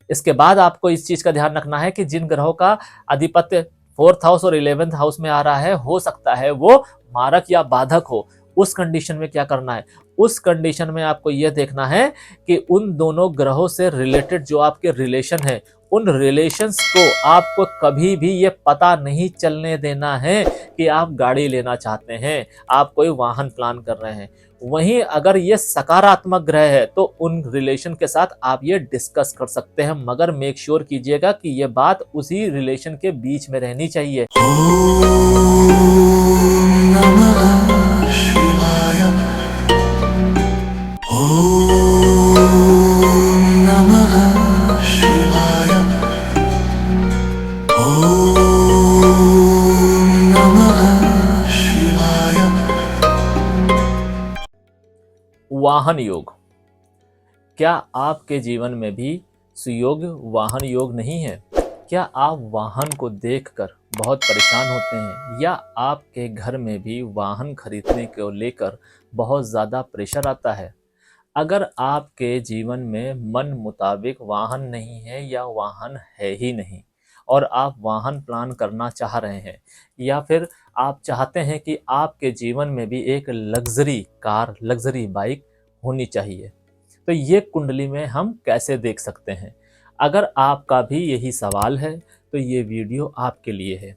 इसके बाद आपको इस चीज का ध्यान रखना है कि जिन ग्रहों का अधिपत्य 4th हाउस और 11th हाउस में आ रहा है, हो सकता है वो मारक या बाधक हो। उस कंडीशन में क्या करना है, उस कंडीशन में आपको यह देखना है कि उन दोनों ग्रहों से रिलेटेड जो आपके रिलेशन है, उन रिलेशंस को आपको कभी भी ये पता नहीं चलने देना है कि आप गाड़ी लेना चाहते हैं, आप कोई वाहन प्लान कर रहे हैं। वहीं अगर ये सकारात्मक ग्रह है तो उन रिलेशन के साथ आप ये डिस्कस कर सकते हैं, मगर मेक श्योर कीजिएगा कि ये बात उसी रिलेशन के बीच में रहनी चाहिए। वाहन योग, क्या आपके जीवन में भी सुयोग वाहन योग नहीं है? क्या आप वाहन को देखकर बहुत परेशान होते हैं, या आपके घर में भी वाहन खरीदने को लेकर बहुत ज़्यादा प्रेशर आता है? अगर आपके जीवन में मन मुताबिक वाहन नहीं है या वाहन है ही नहीं, और आप वाहन प्लान करना चाह रहे हैं, या फिर आप चाहते हैं कि आपके जीवन में भी एक लग्जरी कार, लग्जरी बाइक होनी चाहिए, तो ये कुंडली में हम कैसे देख सकते हैं? अगर आपका भी यही सवाल है तो ये वीडियो आपके लिए है।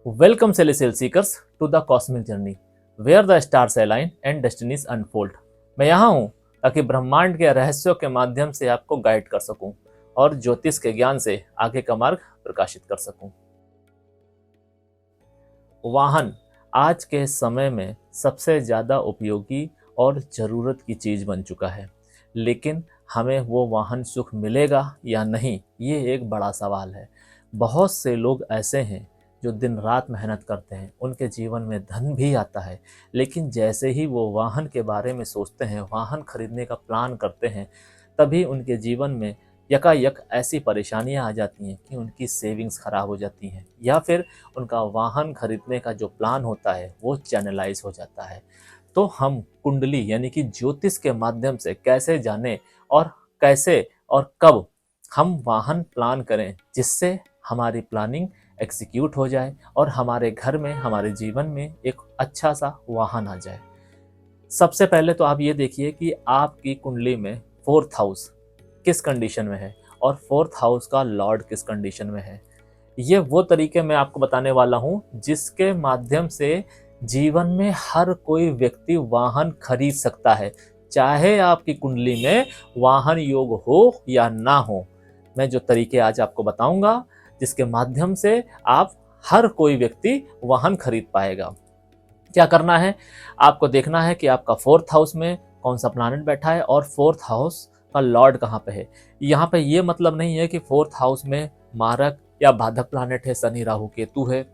Welcome celestial seekers to the cosmic journey where the stars align and destinies unfold. मैं यहाँ हूँ ताकि ब्रह्मांड के रहस्यों के माध्यम से आपको गाइड कर सकूं और ज्योतिष के ज्ञान से आगे का मार्ग प्रकाशित कर सकूं। वाहन आज के समय में सबसे ज़्यादा उपयोगी और ज़रूरत की चीज़ बन चुका है, लेकिन हमें वो वाहन सुख मिलेगा या नहीं, ये एक बड़ा सवाल है। बहुत से लोग ऐसे हैं जो दिन रात मेहनत करते हैं, उनके जीवन में धन भी आता है, लेकिन जैसे ही वो वाहन के बारे में सोचते हैं, वाहन खरीदने का प्लान करते हैं, तभी उनके जीवन में यकायक ऐसी परेशानियां आ जाती हैं कि उनकी सेविंग्स खराब हो जाती हैं, या फिर उनका वाहन खरीदने का जो प्लान होता है वो चैनलाइज हो जाता है। तो हम कुंडली यानी कि ज्योतिष के माध्यम से कैसे जानें और कैसे और कब हम वाहन प्लान करें, जिससे हमारी प्लानिंग एग्जीक्यूट हो जाए और हमारे घर में, हमारे जीवन में एक अच्छा सा वाहन आ जाए। सबसे पहले तो आप ये देखिए कि आपकी कुंडली में 4th हाउस किस कंडीशन में है और 4th हाउस का लॉर्ड किस कंडीशन में है। ये वो तरीके मैं आपको बताने वाला हूँ जिसके माध्यम से जीवन में हर कोई व्यक्ति वाहन खरीद सकता है, चाहे आपकी कुंडली में वाहन योग हो या ना हो। मैं जो तरीके आज आपको बताऊंगा जिसके माध्यम से आप हर कोई व्यक्ति वाहन खरीद पाएगा। क्या करना है, आपको देखना है कि आपका 4th हाउस में कौन सा प्लैनेट बैठा है और 4th हाउस का लॉर्ड कहाँ पे है। यहाँ पे ये मतलब नहीं है कि 4th हाउस में मारक या बाधक प्लैनेट है, शनि राहु केतु है,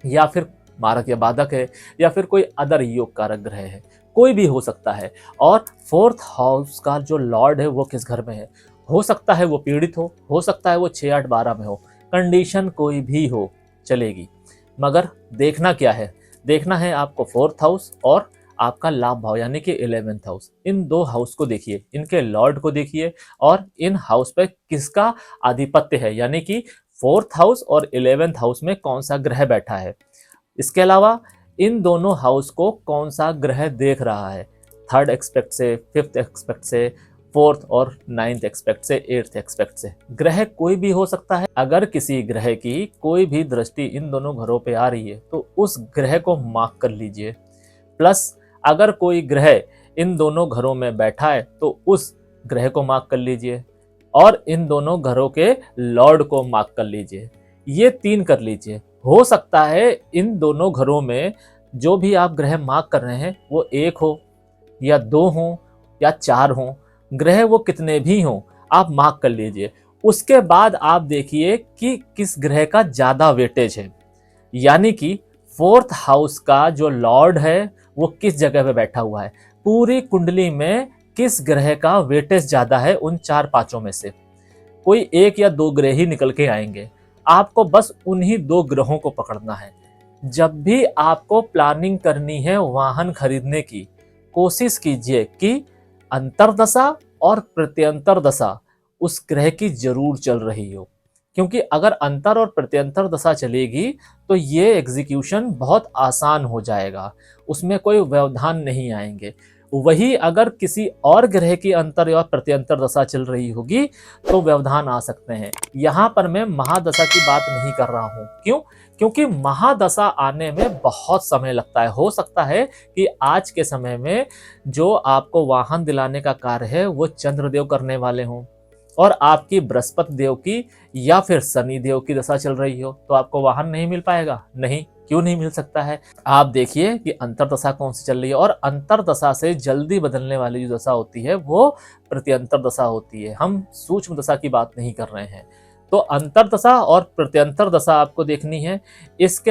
या फिर मारक या बाधक है, या फिर कोई अदर योग कारक ग्रह है, कोई भी हो सकता है। और 4th हाउस का जो लॉर्ड है वो किस घर में है, हो सकता है वो पीड़ित हो सकता है वो 6, 8, 12 में हो, कंडीशन कोई भी हो चलेगी, मगर देखना क्या है, देखना है आपको 4th हाउस और आपका लाभ भाव यानी कि 11th हाउस। इन दो हाउस को देखिए, इनके लॉर्ड को देखिए और इन हाउस पे किसका आधिपत्य है, यानी कि 4th हाउस और 11th हाउस में कौन सा ग्रह बैठा है। इसके अलावा इन दोनों हाउस को कौन सा ग्रह देख रहा है, 3rd एक्सपेक्ट से, 5th एक्सपेक्ट से, 4th और 9th एक्सपेक्ट से, 8th एक्सपेक्ट से। ग्रह कोई भी हो सकता है। अगर किसी ग्रह की कोई भी दृष्टि इन दोनों घरों पे आ रही है तो उस ग्रह को मार्क कर लीजिए। प्लस अगर कोई ग्रह इन दोनों घरों में बैठा है तो उस ग्रह को मार्क कर लीजिए, और इन दोनों घरों के लॉर्ड को मार्क कर लीजिए। ये 3 कर लीजिए। हो सकता है इन दोनों घरों में जो भी आप ग्रह मार्क कर रहे हैं वो 1 हो या 2 हो या 4 हो, ग्रह वो कितने भी हों, आप मार्क कर लीजिए। उसके बाद आप देखिए कि किस ग्रह का ज्यादा वेटेज है, यानी कि 4th हाउस का जो लॉर्ड है वो किस जगह पे बैठा हुआ है, पूरी कुंडली में किस ग्रह का वेटेज ज्यादा है। उन 4-5 में से कोई 1 या 2 ग्रह ही निकल के आएंगे, आपको बस उन्हीं 2 ग्रहों को पकड़ना है। जब भी आपको प्लानिंग करनी है वाहन खरीदने की, कोशिश कीजिए कि अंतर्दशा और प्रत्यंतर दशा उस ग्रह की जरूर चल रही हो, क्योंकि अगर अंतर और प्रत्यंतर दशा चलेगी तो ये एग्जीक्यूशन बहुत आसान हो जाएगा, उसमें कोई व्यवधान नहीं आएंगे। वही अगर किसी और ग्रह की अंतर या प्रत्यंतर दशा चल रही होगी तो व्यवधान आ सकते हैं। यहां पर मैं महादशा की बात नहीं कर रहा हूं। क्यों? क्योंकि महादशा आने में बहुत समय लगता है। हो सकता है कि आज के समय में जो आपको वाहन दिलाने का कार्य है वो चंद्रदेव करने वाले हों, और आपकी बृहस्पति देव की या फिर शनि देव की दशा चल रही हो, तो आपको वाहन नहीं मिल पाएगा। नहीं, क्यों नहीं मिल सकता है? आप देखिए कि अंतरदशा कौन सी चल रही है, और अंतरदशा से जल्दी बदलने वाली जो दशा होती है वो प्रत्यंतर दशा होती है। हम सूक्ष्म दशा की बात नहीं कर रहे हैं। तो अंतरदशा और प्रत्यंतर दशा आपको देखनी है। इसके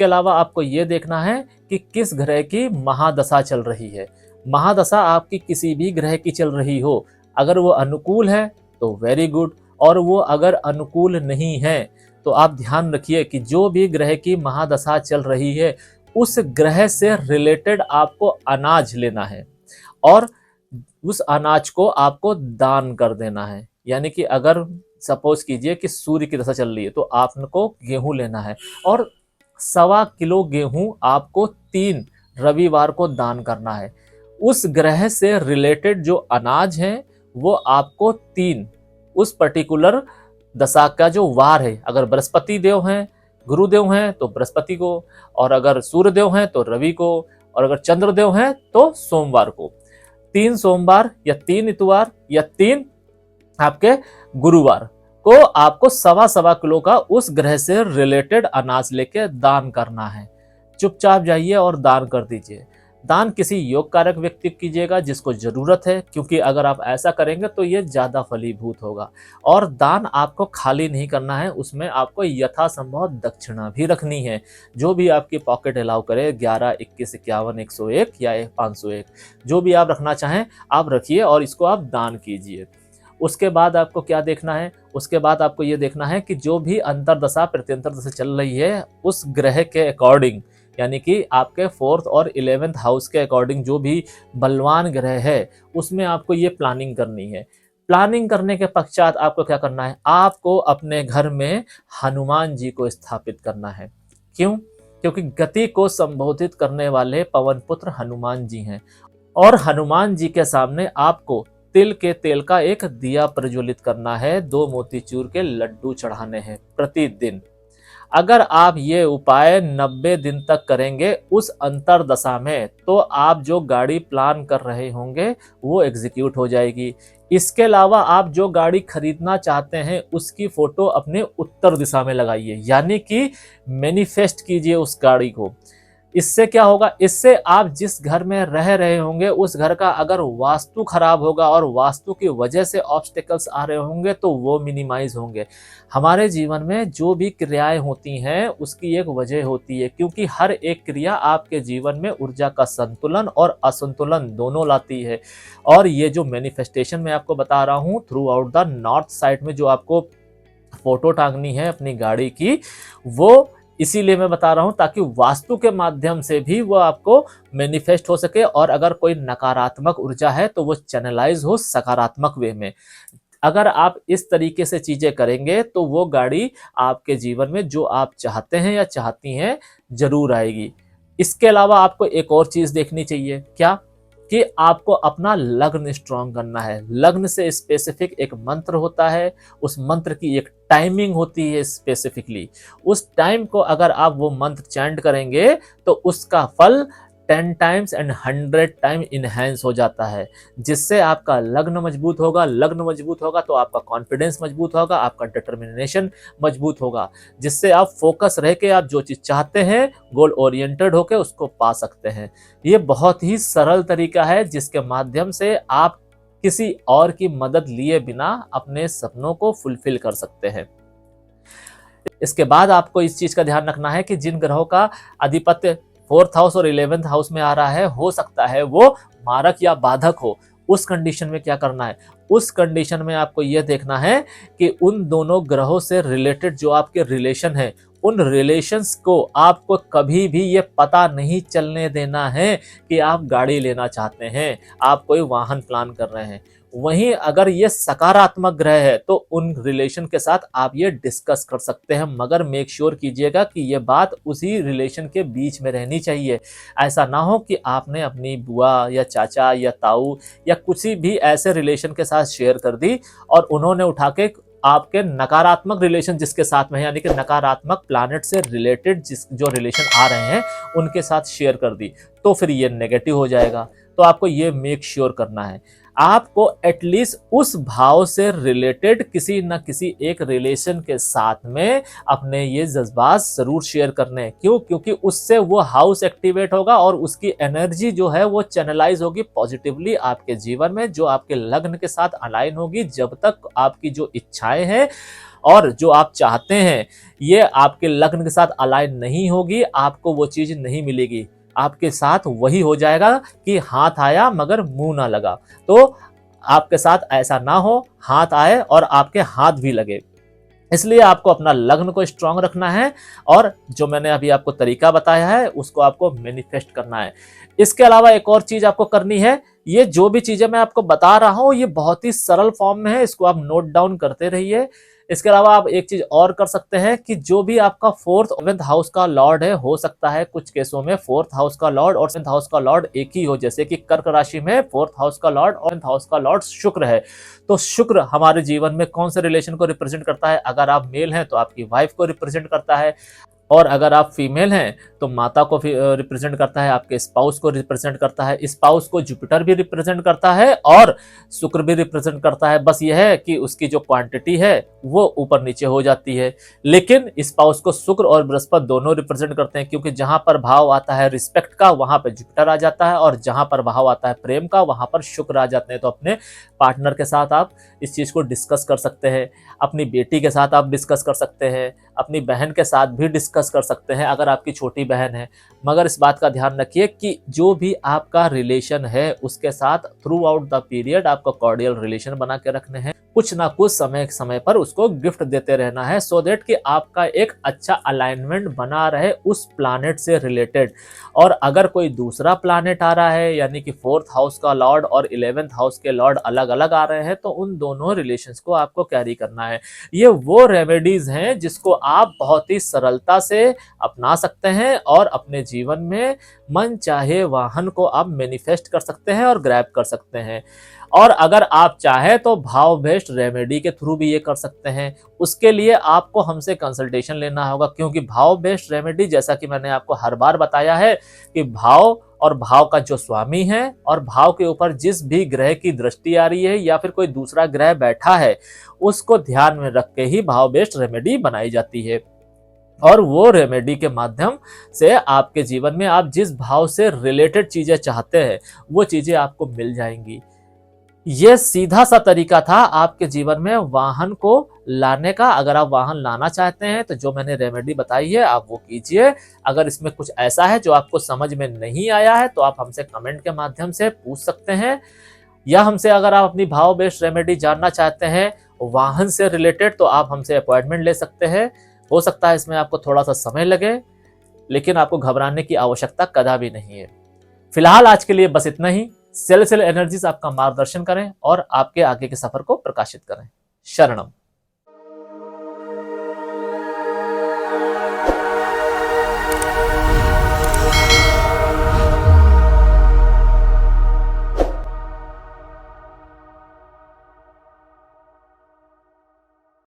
अलावा आपको ये देखना है कि किस ग्रह की महादशा चल रही है। महादशा आपकी किसी भी ग्रह की चल रही हो, अगर वो अनुकूल है तो वेरी गुड, और वो अगर अनुकूल नहीं है तो आप ध्यान रखिए कि जो भी ग्रह की महादशा चल रही है उस ग्रह से रिलेटेड आपको अनाज लेना है, और उस अनाज को आपको दान कर देना है। यानी कि अगर सपोज कीजिए कि सूर्य की दशा चल रही है तो आपको गेहूं लेना है, और 1.25 किलो गेहूं आपको 3 रविवार को दान करना है। उस ग्रह से रिलेटेड जो अनाज है वो आपको 3 उस पर्टिकुलर दशा का जो वार है, अगर बृहस्पति देव हैं, गुरुदेव हैं तो बृहस्पति को, और अगर सूर्य देव हैं तो रवि को, और अगर चंद्रदेव हैं तो सोमवार को। 3 सोमवार या 3 इतवार या 3 आपके गुरुवार को आपको 1.25 किलो का उस ग्रह से रिलेटेड अनाज लेके दान करना है। चुपचाप जाइए और दान कर दीजिए। दान किसी योग कारक व्यक्ति को कीजिएगा जिसको जरूरत है, क्योंकि अगर आप ऐसा करेंगे तो ये ज्यादा फलीभूत होगा। और दान आपको खाली नहीं करना है, उसमें आपको यथासंभव दक्षिणा भी रखनी है, जो भी आपकी पॉकेट अलाउ करे, 11, 21, 51, 101 या 501, जो भी आप रखना चाहें आप रखिए और इसको आप दान कीजिए। उसके बाद आपको क्या देखना है? उसके बाद आपको ये देखना है कि जो भी अंतरदशा प्रत्यंतर दशा चल रही है उस ग्रह के अकॉर्डिंग, यानी कि आपके 4th और 11th हाउस के अकॉर्डिंग जो भी बलवान ग्रह है उसमें आपको ये प्लानिंग करनी है। प्लानिंग करने के पश्चात आपको क्या करना है? आपको अपने घर में हनुमान जी को स्थापित करना है। क्यों? क्योंकि गति को संबोधित करने वाले पवन पुत्र हनुमान जी हैं, और हनुमान जी के सामने आपको तिल के तेल का एक दिया प्रज्वलित करना है, 2 मोतीचूर के लड्डू चढ़ाने हैं प्रतिदिन। अगर आप ये उपाय 90 दिन तक करेंगे उस अंतरदशा में, तो आप जो गाड़ी प्लान कर रहे होंगे वो एग्जीक्यूट हो जाएगी। इसके अलावा आप जो गाड़ी खरीदना चाहते हैं उसकी फोटो अपने उत्तर दिशा में लगाइए, यानी कि मैनिफेस्ट कीजिए उस गाड़ी को। इससे क्या होगा? इससे आप जिस घर में रह रहे होंगे उस घर का अगर वास्तु खराब होगा और वास्तु की वजह से ऑब्स्टेकल्स आ रहे होंगे तो वो मिनिमाइज होंगे। हमारे जीवन में जो भी क्रियाएं होती हैं उसकी एक वजह होती है, क्योंकि हर एक क्रिया आपके जीवन में ऊर्जा का संतुलन और असंतुलन दोनों लाती है। और ये जो मैनिफेस्टेशन मैं आपको बता रहा हूँ through out the north side में जो आपको फोटो टांगनी है अपनी गाड़ी की, वो इसीलिए मैं बता रहा हूं ताकि वास्तु के माध्यम से भी वो आपको मैनिफेस्ट हो सके, और अगर कोई नकारात्मक ऊर्जा है तो वो चैनलाइज हो सकारात्मक वे में। अगर आप इस तरीके से चीजें करेंगे तो वो गाड़ी आपके जीवन में जो आप चाहते हैं या चाहती हैं जरूर आएगी। इसके अलावा आपको एक और चीज देखनी चाहिए, क्या? कि आपको अपना लग्न स्ट्रॉन्ग करना है। लग्न से स्पेसिफिक एक मंत्र होता है, उस मंत्र की एक टाइमिंग होती है स्पेसिफिकली। उस टाइम को अगर आप वो मंत्र चैंट करेंगे तो उसका फल 10 टाइम्स एंड 100 टाइम इनहेंस हो जाता है, जिससे आपका लग्न मजबूत होगा। लग्न मजबूत होगा तो आपका कॉन्फिडेंस मजबूत होगा, आपका डिटर्मिनेशन मजबूत होगा, जिससे आप फोकस रह के आप जो चीज चाहते हैं गोल ओरिएंटेड होकर उसको पा सकते हैं। ये बहुत ही सरल तरीका है जिसके माध्यम से आप किसी और की मदद लिए बिना अपने सपनों को फुलफिल कर सकते हैं। इसके बाद आपको इस चीज का ध्यान रखना है कि जिन ग्रहों का अधिपत्य 4th हाउस और 11th हाउस में आ रहा है, हो सकता है वो मारक या बाधक हो। उस कंडीशन में क्या करना है? उस कंडीशन में आपको यह देखना है कि उन दोनों ग्रहों से रिलेटेड जो आपके रिलेशन है, उन रिलेशंस को आपको कभी भी ये पता नहीं चलने देना है कि आप गाड़ी लेना चाहते हैं, आप कोई वाहन प्लान कर रहे हैं। वहीं अगर ये सकारात्मक ग्रह है तो उन रिलेशन के साथ आप ये डिस्कस कर सकते हैं, मगर मेक श्योर कीजिएगा कि ये बात उसी रिलेशन के बीच में रहनी चाहिए। ऐसा ना हो कि आपने अपनी बुआ या चाचा या ताऊ या किसी भी ऐसे रिलेशन के साथ शेयर कर दी और उन्होंने उठा के आपके नकारात्मक रिलेशन जिसके साथ में है, यानी कि नकारात्मक प्लैनेट से रिलेटेड जो रिलेशन आ रहे हैं उनके साथ शेयर कर दी, तो फिर ये नेगेटिव हो जाएगा। तो आपको ये मेक श्योर करना है, आपको एटलीस्ट उस भाव से रिलेटेड किसी न किसी एक रिलेशन के साथ में अपने ये जज्बात जरूर शेयर करने हैं। क्यों? क्योंकि उससे वो हाउस एक्टिवेट होगा और उसकी एनर्जी जो है वो चैनलाइज होगी पॉजिटिवली आपके जीवन में, जो आपके लग्न के साथ अलाइन होगी। जब तक आपकी जो इच्छाएं हैं और जो आप चाहते हैं ये आपके लग्न के साथ अलाइन नहीं होगी, आपको वो चीज नहीं मिलेगी। आपके साथ वही हो जाएगा कि हाथ आया मगर मुंह ना लगा। तो आपके साथ ऐसा ना हो, हाथ आए और आपके हाथ भी लगे। इसलिए आपको अपना लग्न को स्ट्रांग रखना है और जो मैंने अभी आपको तरीका बताया है उसको आपको मैनिफेस्ट करना है। इसके अलावा एक और चीज आपको करनी है, ये जो भी चीजें मैं आपको बता रहा हूं ये बहुत ही सरल फॉर्म में है, इसको आप नोट डाउन करते रहिए। इसके अलावा आप एक चीज और कर सकते हैं कि जो भी आपका 4th और 7th हाउस का लॉर्ड है, हो सकता है कुछ केसों में 4th हाउस का लॉर्ड और 7th हाउस का लॉर्ड एक ही हो, जैसे कि कर्क राशि में 4th हाउस का लॉर्ड और 7th हाउस का लॉर्ड शुक्र है। तो शुक्र हमारे जीवन में कौन से रिलेशन को रिप्रेजेंट करता है? अगर आप मेल हैं तो आपकी वाइफ को रिप्रेजेंट करता है, और अगर आप फीमेल हैं तो माता को रिप्रेजेंट करता है, आपके स्पाउस को रिप्रेजेंट करता है। स्पाउस को जुपिटर भी रिप्रेजेंट करता है और शुक्र भी रिप्रेजेंट करता है। बस यह है कि उसकी जो क्वांटिटी है वो ऊपर नीचे हो जाती है, लेकिन स्पाउस को शुक्र और बृहस्पति दोनों रिप्रेजेंट करते हैं, क्योंकि जहां पर भाव आता है रिस्पेक्ट का वहां पर जुपिटर आ जाता है और जहां पर भाव आता है प्रेम का वहां पर शुक्र आ जाते हैं। तो अपने पार्टनर के साथ आप इस चीज को डिस्कस कर सकते हैं, अपनी बेटी के साथ आप डिस्कस कर सकते हैं, अपनी बहन के साथ भी डिस्कस कर सकते हैं अगर आपकी छोटी बहन है। मगर इस बात का ध्यान रखिए कि जो भी आपका रिलेशन है उसके साथ थ्रू आउट द पीरियड आपको कॉर्डियल रिलेशन बना के रखने हैं। कुछ ना कुछ समय समय पर उसको गिफ्ट देते रहना है, सो दैट कि आपका एक अच्छा अलाइनमेंट बना रहे उस प्लैनेट से रिलेटेड। और अगर कोई दूसरा प्लैनेट आ रहा है, यानी कि 4th हाउस का लॉर्ड और 11th हाउस के लॉर्ड अलग अलग आ रहे हैं, तो उन दोनों रिलेशंस को आपको कैरी करना है। ये वो रेमेडीज हैं जिसको आप बहुत ही सरलता से अपना सकते हैं और अपने जीवन में मन चाहे वाहन को आप मैनिफेस्ट कर सकते हैं और ग्रैब कर सकते हैं। और अगर आप चाहें तो भाव बेस्ड रेमेडी के थ्रू भी ये कर सकते हैं। उसके लिए आपको हमसे कंसल्टेशन लेना होगा, क्योंकि भाव बेस्ड रेमेडी, जैसा कि मैंने आपको हर बार बताया है कि भाव और भाव का जो स्वामी है और भाव के ऊपर जिस भी ग्रह की दृष्टि आ रही है या फिर कोई दूसरा ग्रह बैठा है, उसको ध्यान में रख के ही भाव बेस्ड रेमेडी बनाई जाती है। और वो रेमेडी के माध्यम से आपके जीवन में आप जिस भाव से रिलेटेड चीजें चाहते हैं वो चीजें आपको मिल जाएंगी। ये सीधा सा तरीका था आपके जीवन में वाहन को लाने का। अगर आप वाहन लाना चाहते हैं तो जो मैंने रेमेडी बताई है आप वो कीजिए। अगर इसमें कुछ ऐसा है जो आपको समझ में नहीं आया है तो आप हमसे कमेंट के माध्यम से पूछ सकते हैं, या हमसे अगर आप अपनी भाव बेस्ड रेमेडी जानना चाहते हैं वाहन से रिलेटेड तो आप हमसे अपॉइंटमेंट ले सकते हैं। हो सकता है इसमें आपको थोड़ा सा समय लगे, लेकिन आपको घबराने की आवश्यकता कदापि नहीं है। फिलहाल आज के लिए बस इतना ही। सेल एनर्जीज आपका मार्गदर्शन करें और आपके आगे के सफर को प्रकाशित करें। शरणम।